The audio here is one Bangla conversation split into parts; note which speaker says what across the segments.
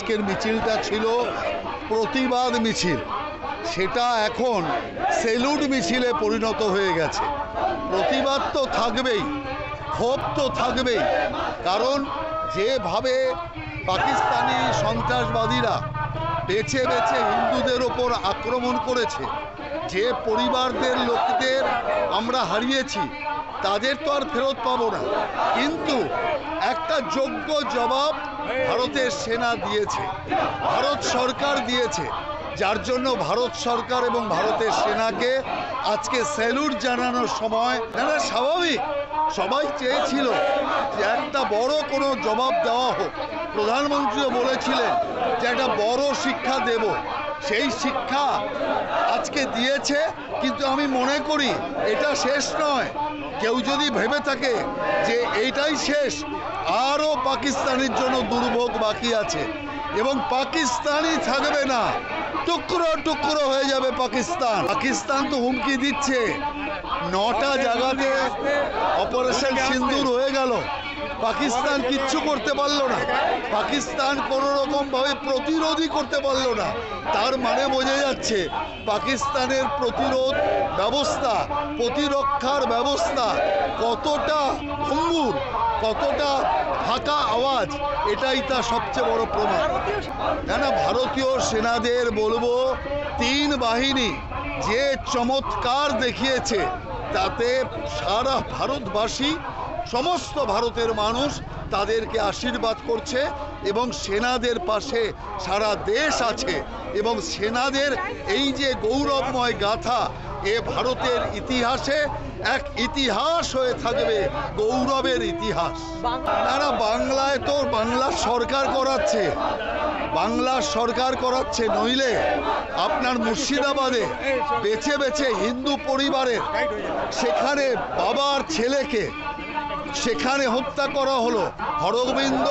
Speaker 1: আজকের মিছিলটা ছিল প্রতিবাদ মিছিল, সেটা এখন সেলুট মিছিলে পরিণত হয়ে গেছে। প্রতিবাদ তো থাকবেই, ক্ষোভ তো থাকবেই, কারণ যেভাবে পাকিস্তানি সন্ত্রাসবাদীরা বেছে বেছে হিন্দুদের ওপর আক্রমণ করেছে, যে পরিবারদের লোকদের আমরা হারিয়েছি তাদের তো আর ফেরত পাবো না, কিন্তু একটা যোগ্য জবাব ভারতের সেনা দিয়েছে, ভারত সরকার দিয়েছে, যার জন্য ভারত সরকার এবং ভারতের সেনাকে আজকে স্যালুট জানানোর সময় স্বাভাবিক। সবাই চেয়েছিল যে একটা বড় কোনো জবাব দেওয়া হোক। প্রধানমন্ত্রীও বলেছিলেন যে একটা বড় শিক্ষা দেব, সেই শিক্ষা আজকে দিয়েছে। কিন্তু আমি মনে করি এটা শেষ নয়। কেউ যদি ভেবে থাকে যে এইটাই শেষ, আরও পাকিস্তানের জন্য দুর্ভোগ বাকি আছে এবং পাকিস্তানই থাকবে না, টুকরো টুকরো হয়ে যাবে পাকিস্তান। পাকিস্তান তো হুমকি দিচ্ছে, 9টা জায়গাতে অপারেশন সিন্দুর হয়ে গেল, পাকিস্তান কিচ্ছু করতে পারলো না, পাকিস্তান কোনো রকমভাবে প্রতিরোধই করতে পারলো না। তার মানে বোঝা যাচ্ছে পাকিস্তানের প্রতিরোধ ব্যবস্থা, প্রতিরক্ষার ব্যবস্থা কতটা ভঙ্গুর, কতটা ফাঁকা আওয়াজ, এটাই তার সবচেয়ে বড় প্রমাণ। না, ভারতীয় সেনাদের বলবো, 3 বাহিনী যে চমৎকার দেখিয়েছে, তাতে সারা ভারতবাসী, সমস্ত ভারতের মানুষ তাদেরকে আশীর্বাদ করছে এবং সেনাদের পাশে সারা দেশ আছে। এবং সেনাদের এই যে গৌরবময় গাথা, এ ভারতের ইতিহাসে এক ইতিহাস হয়ে থাকবে, গৌরবের ইতিহাস। তারা বাংলায় তো বাংলার সরকার করাচ্ছে, বাংলার সরকার করাচ্ছে, নইলে আপনার মুর্শিদাবাদে বেছে বেছে হিন্দু পরিবারের সেখানে বাবার ছেলেকে সেখানে হত্যা করা হলো, হরগোবিন্দ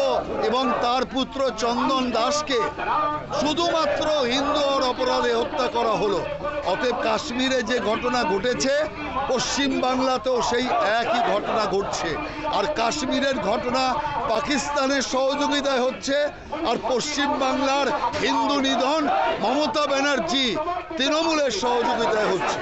Speaker 1: এবং তার পুত্র চন্দন দাসকে শুধুমাত্র হিন্দু হওয়ার অপরাধে হত্যা করা হলো। অতএব কাশ্মীরে যে ঘটনা ঘটেছে, পশ্চিম বাংলাতেও সেই একই ঘটনা ঘটছে। আর কাশ্মীরের ঘটনা পাকিস্তানের সহযোগিতায় হচ্ছে, আর পশ্চিম বাংলার হিন্দু নিধন মমতা ব্যানার্জি তৃণমূলের সহযোগিতায় হচ্ছে।